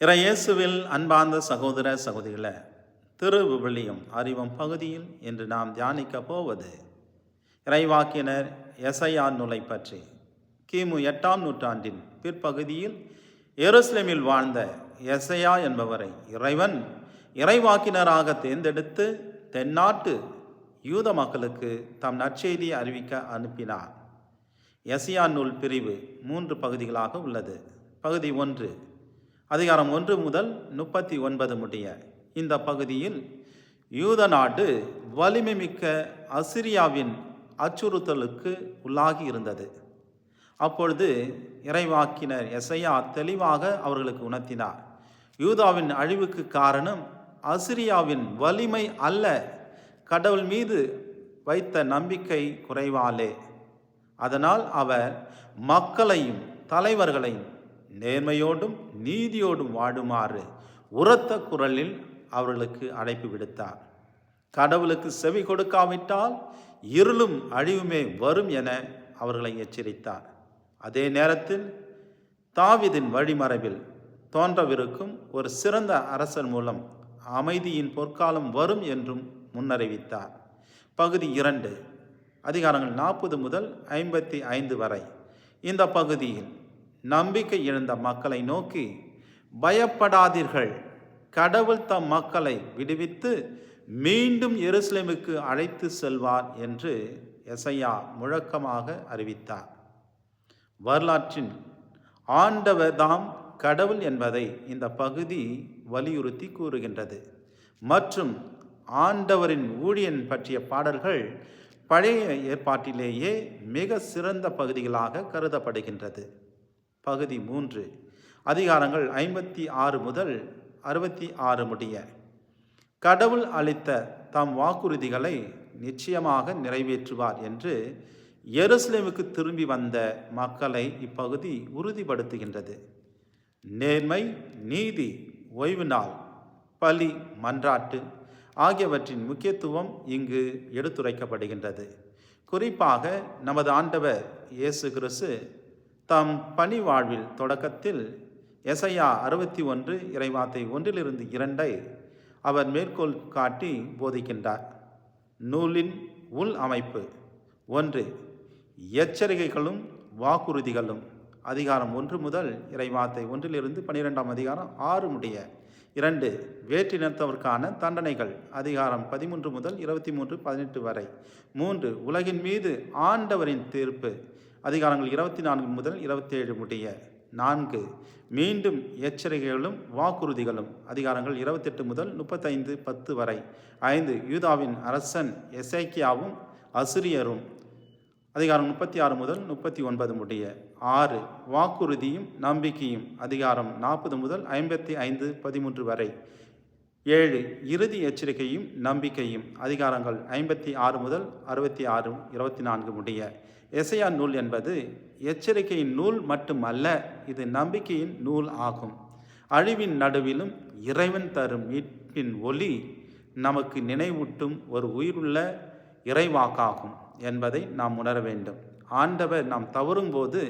இயேசுவில் அன்பார்ந்த சகோதர சகோதரிகளே, திருவிவிலியம் அறிவும் பகுதியில் இன்று நாம் தியானிக்க போவது இறைவாக்கினர் எசையா நூலை பற்றி. கிமு 8ஆம் நூற்றாண்டின் பிற்பகுதியில் எருசலேமில் வாழ்ந்த எசையா என்பவரை இறைவன் இறைவாக்கினராக தேர்ந்தெடுத்து தென்னாட்டு யூத மக்களுக்கு தம் நற்செய்தியை அறிவிக்க அனுப்பினார். எசையா நூல் பிரிவு 3 பகுதிகளாக உள்ளது. பகுதி 1 அதிகாரம் 1 முதல் 39 முடிய. இந்த பகுதியில் யூத நாடு வலிமை மிக்க அசிரியாவின் அச்சுறுத்தலுக்கு உள்ளாகி இருந்தது. அப்பொழுது இறைவாக்கினர் எசையா தெளிவாக அவர்களுக்கு உணர்த்தினார். யூதாவின் அழிவுக்கு காரணம் அசிரியாவின் வலிமை அல்ல, கடவுள் மீது வைத்த நம்பிக்கை குறைவாலே. அதனால் அவர் மக்களையும் தலைவர்களையும் நேர்மையோடும் நீதியோடும் வாழுமாறு உரத்த குரலில் அவர்களுக்கு அழைப்பு விடுத்தார். கடவுளுக்கு செவி கொடுக்காவிட்டால் இருளும் அழிவுமே வரும் என அவர்களை எச்சரித்தார். அதே நேரத்தில் தாவீதின் வழிமரபில் தோன்றவிருக்கும் ஒரு சிறந்த அரசர் மூலம் அமைதியின் பொற்காலம் வரும் என்றும் முன்னறிவித்தார். பகுதி 2 அதிகாரங்கள் 40 முதல் 55 வரை. இந்த பகுதியில் நம்பிக்கை இழந்த மக்களை நோக்கி, பயப்படாதீர்கள், கடவுள் தம் மக்களை விடுவித்து மீண்டும் எருசலேமுக்கு அழைத்து செல்வார் என்று எசையா முழக்கமாக அறிவித்தார். வரலாற்றின் ஆண்டவர் தாம் கடவுள் என்பதை இந்த பகுதி வலியுறுத்தி கூறுகின்றது. மற்றும் ஆண்டவரின் ஊழியன் பற்றிய பாடல்கள் பழைய ஏற்பாட்டிலேயே மிக சிறந்த பகுதிகளாக கருதப்படுகின்றது. பகுதி 3 அதிகாரங்கள் 56 முதல் 66 முடிய. கடவுள் அளித்த தம் வாக்குறுதிகளை நிச்சயமாக நிறைவேற்றுவார் என்று எருசலேமுக்கு திரும்பி வந்த மக்களை இப்பகுதி உறுதிப்படுத்துகின்றது. நேர்மை, நீதி, ஓய்வு நாள், பலி, மன்றாட்டு ஆகியவற்றின் முக்கியத்துவம் இங்கு எடுத்துரைக்கப்படுகின்றது. குறிப்பாக நமது ஆண்டவர் இயேசு கிறிஸ்து தம் பணி வாழ்வில் தொடக்கத்தில் எசையா 61 இறைவார்த்தை 1-2 அவர் மேற்கோள் காட்டி போதிக்கின்றார். நூலின் உள் அமைப்பு 1 எச்சரிக்கைகளும் வாக்குறுதிகளும் அதிகாரம் 1 முதல் இறைவார்த்தை 1-12 அதிகாரம் 6 முடிய. 2 வேற்றினத்தவர்க்கான தண்டனைகள் அதிகாரம் 13 முதல் 23-18 வரை. 3 உலகின் மீது ஆண்டவரின் தீர்ப்பு அதிகாரங்கள் 24 முதல் 27 முடிய. 4 மீண்டும் எச்சரிக்கைகளும் வாக்குறுதிகளும் அதிகாரங்கள் 28 முதல் 35-10 வரை. 5 யூதாவின் அரசன் எசேக்கியாவும் அசிரியரும் அதிகாரம் 36 முதல் 39 முடிய. 6 வாக்குறுதியும் நம்பிக்கையும் அதிகாரம் 40 முதல் 55-13 வரை. 7 இறுதி எச்சரிக்கையும் நம்பிக்கையும் அதிகாரங்கள் 56 முதல் 66-24 முடிய. எசையா நூல் என்பது எச்சரிக்கையின் நூல் மட்டுமல்ல, இது நம்பிக்கையின் நூல் ஆகும். அழிவின் நடுவிலும் இறைவன் தரும் மீட்பின் ஒளி நமக்கு நினைவூட்டும் ஒரு உயிருள்ள இறைவாக்காகும் என்பதை நாம் உணர வேண்டும். ஆண்டவர் நாம் தவறும் போது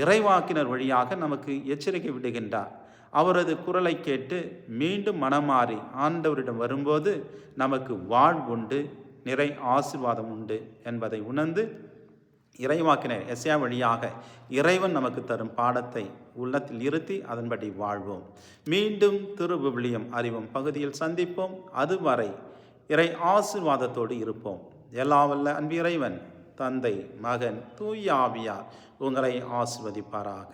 இறைவாக்கினர் வழியாக நமக்கு எச்சரிக்கை விடுகின்றார். அவரது குரலை கேட்டு மீண்டும் மனமாறி ஆண்டவரிடம் வரும்போது நமக்கு வாழ்வுண்டு, நிறை ஆசீர்வாதம் உண்டு என்பதை உணர்ந்து இறைவாக்கினர் எசையா வழியாக இறைவன் நமக்கு தரும் பாடத்தை உள்ளத்தில் இருத்தி அதன்படி வாழ்வோம். மீண்டும் திருவிவிலியம் அறிவும் பகுதியில் சந்திப்போம். அதுவரை இறை ஆசீர்வாதத்தோடு இருப்போம். எல்லாவல்ல அன்பு இறைவன், தந்தை, மகன், தூய ஆவியார் உங்களை ஆசீர்வதிப்பாராக.